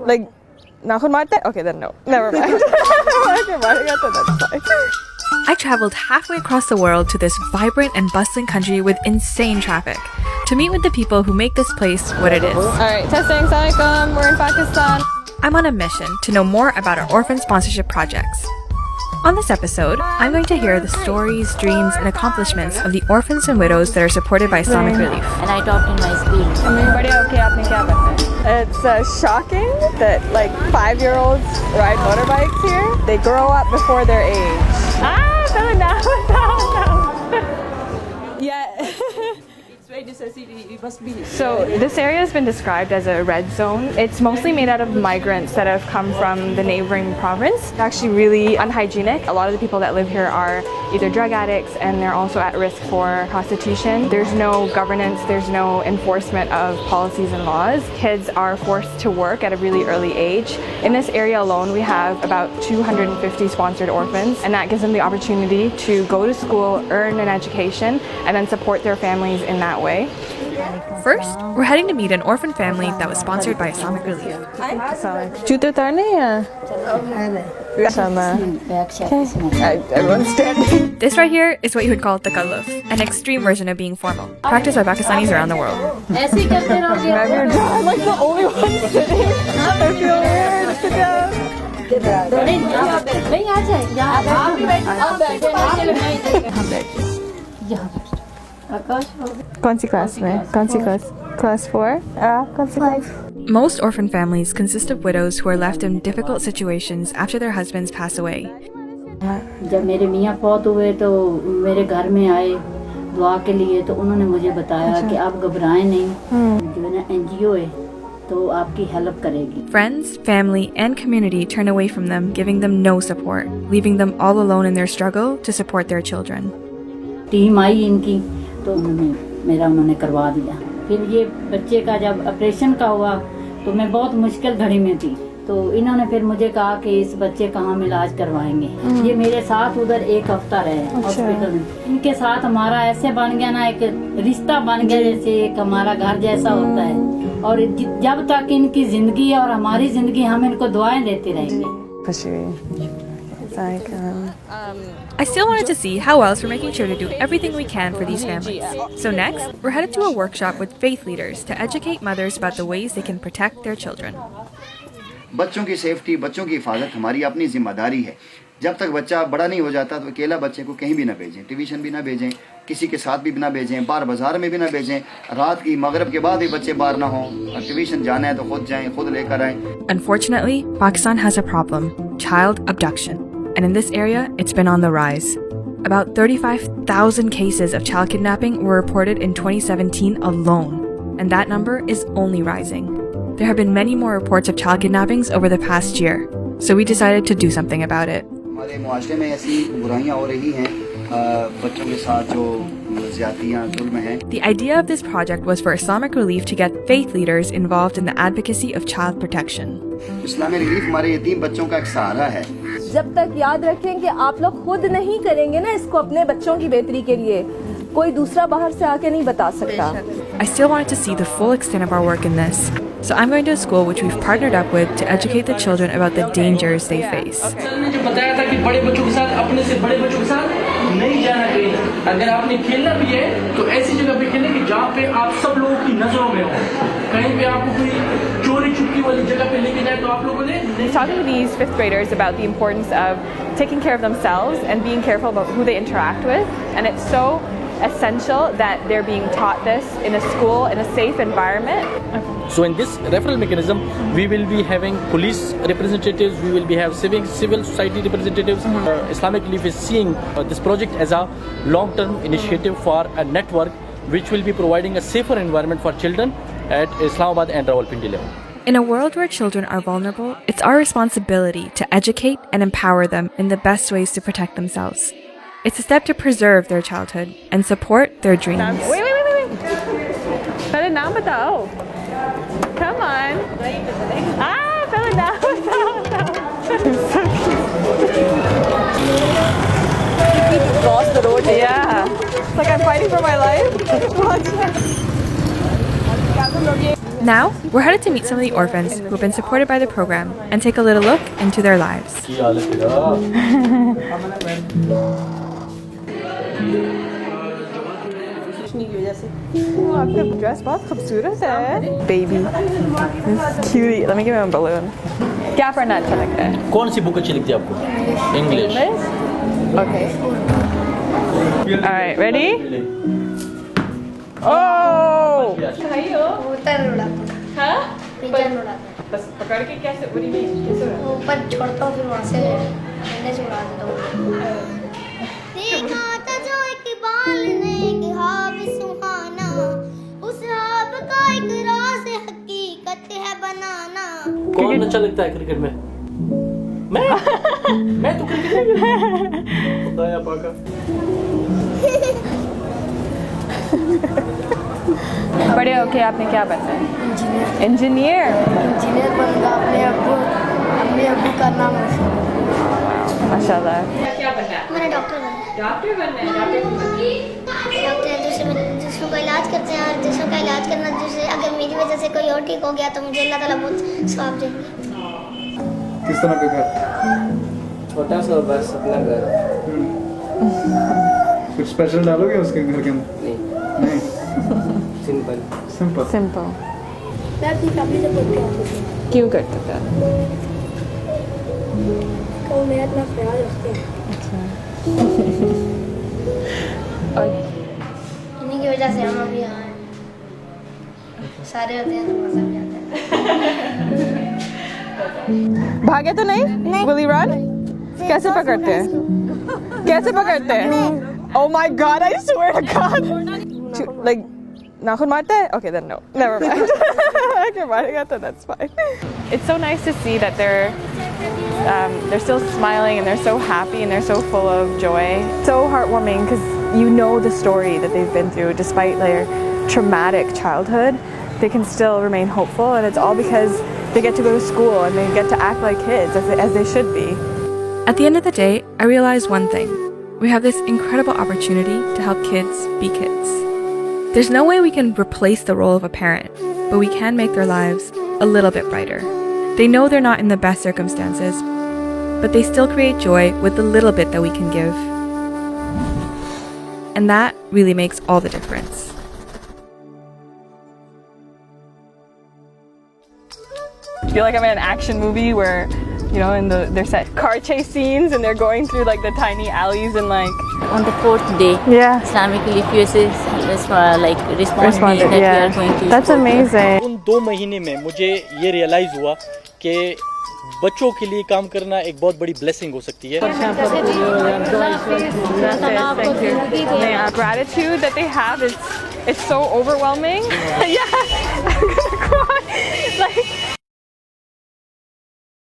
Like, nakhun marte? Okay, then no. Never mind. I traveled halfway across the world to this vibrant and bustling country with insane traffic to meet with the people who make this place what it is. Alright, testing. Assalamualaikum. We're in Pakistan. I'm on a mission to know more about our orphan sponsorship projects. On this episode, I'm going to hear the stories, dreams, and accomplishments of the orphans and widows that are supported by Islamic Relief. And I talked in my speech. It's shocking that like 5-year-olds ride motorbikes here. They grow up before their age. Yeah. So this area has been described as a red zone. It's mostly made out of migrants that have come from the neighboring province. It's actually really unhygienic. A lot of the people that live here are either drug addicts and they're also at risk for prostitution. There's no governance, there's no enforcement of policies and laws. Kids are forced to work at a really early age. In this area alone, we have about 250 sponsored orphans, and that gives them the opportunity to go to school, earn an education, and then support their families in that way. First, we're heading to meet an orphan family that was sponsored by Islamic Relief. Everyone's standing. This right here is what you would call takalluf, an extreme version of being formal, practiced by Pakistanis around the world. I'm like the only one sitting. I feel weird. Sit down. कौन सी class में? कौन सी class? Class 4? कौन सी class? Most orphan families consist of widows who are left in difficult situations after their husbands pass away. जब मेरे मियाँ फौत हुए तो मेरे घर में आए दुआ के लिए, तो उन्होंने मुझे बताया कि आप घबराएं नहीं, जो है ना NGO है तो आपकी हेल्प करेगी. Friends, family, and community turn away from them, giving them no support, leaving them all alone in their struggle to support their children. Team आई इनकी तो उन्होंने करवा दिया. फिर ये बच्चे का जब ऑपरेशन का हुआ तो मैं बहुत मुश्किल घड़ी में थी, तो इन्होंने फिर मुझे कहा कि इस बच्चे का हम इलाज करवाएंगे. ये मेरे साथ उधर 1 हफ्ता रहे हॉस्पिटल में. इनके साथ हमारा ऐसे बन गया ना, एक रिश्ता बन गया जैसे एक हमारा घर जैसा होता है. और जब तक इनकी जिंदगी है और हमारी जिंदगी, हम इनको दुआएं देते रहेंगे. I still wanted to see how else we're making sure to do everything we can for these families. So next, we're headed to a workshop with faith leaders to educate mothers about the ways they can protect their children. बच्चों की safety, बच्चों की हिफाजत हमारी अपनी जिम्मेदारी है. जब तक बच्चा बड़ा नहीं हो जाता तो अकेला बच्चे को कहीं भी ना भेजें, ट्यूशन भी ना भेजें, किसी के साथ भी ना भेजें, बाजार में भी ना भेजें. रात की मगरिब के बाद भी बच्चे बाहर ना हों. ट्यूशन जाना है तो खुद जाएं, खुद लेकर आएं. Unfortunately, Pakistan has a problem: child abduction. And in this area, it's been on the rise. About 35,000 cases of child kidnapping were reported in 2017 alone, and that number is only rising. There have been many more reports of child kidnappings over the past year, so we decided to do something about it. हमारे मुआशरे में ऐसी बुराइयां हो रही हैं, बच्चों के साथ जो ज़्यादतियां, जुल्म हैं. The idea of this project was for Islamic Relief to get faith leaders involved in the advocacy of child protection. Islamic relief हमारे यतीम बच्चों का एक सहारा है. जब तक याद रखें कि आप लोग खुद नहीं करेंगे ना इसको अपने बच्चों की बेहतरी के लिए, कोई दूसरा बाहर से आके नहीं बता सकता. I still wanted to see the full extent of our work in this, so I'm going to a school which we've partnered up with to educate the children about the dangers they face. अफसर ने जो बताया था कि बड़े बच्चों के साथ, अपने से बड़े बच्चों के साथ नहीं जाना कहीं. अगर आपने खेलना भी है तो ऐसी जगह पे खेलें कि जहाँ पे आप सब लोगों की नजरों में हो. कहीं पे आपको कोई चोरी चुपकी वाली जगह पे लेके जाए तो आप लोगों ने Talking to these 5th graders about the importance of taking care of themselves and being careful about who they interact with, and it's so essential that they're being taught this in a school, in a safe environment. So in this referral mechanism, we will be having police representatives, we will be having civil society representatives. Islamic Relief is seeing this project as a long-term initiative for a network which will be providing a safer environment for children at Islamabad and Rawalpindi level. In a world where children are vulnerable, it's our responsibility to educate and empower them in the best ways to protect themselves. It's a step to preserve their childhood and support their dreams. Wait. पहले नाम बताओ. Come on. पहले नाम बताओ. Cross the road. Yeah. It's like I'm fighting for my life. Now, we're headed to meet some of the orphans who have been supported by the program and take a little look into their lives. आपका dress बहुत खूबसूरत है baby cute let me give him a balloon क्या पढ़ना अच्छा लगता है कौन सी बुक अच्छी लगती है आपको? English. okay alright ready oh ऊपर उड़ाता हाँ पिजन उड़ाता बस पकड़ के कैसे what do you mean कैसे उड़ाता ऊपर छोड़ता हूँ फिर वहाँ से अंदर से उड़ा देता हूँ देखा था जो एक बाल ने एक ख्वाब सुहाना उस ख्वाब का एक राज हकीकत है बनाना कौन अच्छा लगता है क्रिकेट में? मैं तो क्रिकेट में खुदाया पाका. बड़े होके आपने क्या बनना है इंजीनियर बनूंगा अपने अब्बू का नाम माशाल्लाह क्या बनना है मैंने डॉक्टर बनना है डॉक्टर दूसरों का इलाज करते हैं और दूसरों का इलाज करना दूसरे अगर मेरी वजह से कोई और ठीक हो गया तो मुझे अल्लाह ताला बहुत सवाब देंगे. किस तरह का घर? छोटा सा बस अपना घर. कुछ स्पेशल डालोगे उसके घर के अंदर? नहीं. सिंपल. मैं अपनी फैमिली से बोल के क्यों करते थे तो मेरा इतना ख्याल रखते हैं इन्हीं की वजह से हम अभी यहाँ हैं. सारे होते हैं तो मजा भी आता है. भागे तो नहीं will he run कैसे पकड़ते हैं कैसे पकड़ते हैं oh my god I swear to god like नाखून मारते हैं okay then no never mind okay मारेगा तो that's fine it's so nice to see that they're still smiling and they're so happy and they're so full of joy so heartwarming because you know the story that they've been through despite their traumatic childhood they can still remain hopeful and it's all because they get to go to school and they get to act like kids as they should be. At the end of the day, I realized one thing. We have this incredible opportunity to help kids be kids. There's no way we can replace the role of a parent, but we can make their lives a little bit brighter. They know they're not in the best circumstances, but they still create joy with the little bit that we can give. And that really makes all the difference. I feel like I'm in an action movie where, you know, they're set car chase scenes and they're going through like the tiny alleys and like. On the fourth day, Yeah. Islamic Relief USS responded that we are going to. That's amazing. उन 2 महीने में मुझे ये realise हुआ कि बच्चों के लिए काम करना एक बहुत बड़ी ब्लेसिंग हो सकती है. Gratitude that they have is it's so overwhelming. Yeah.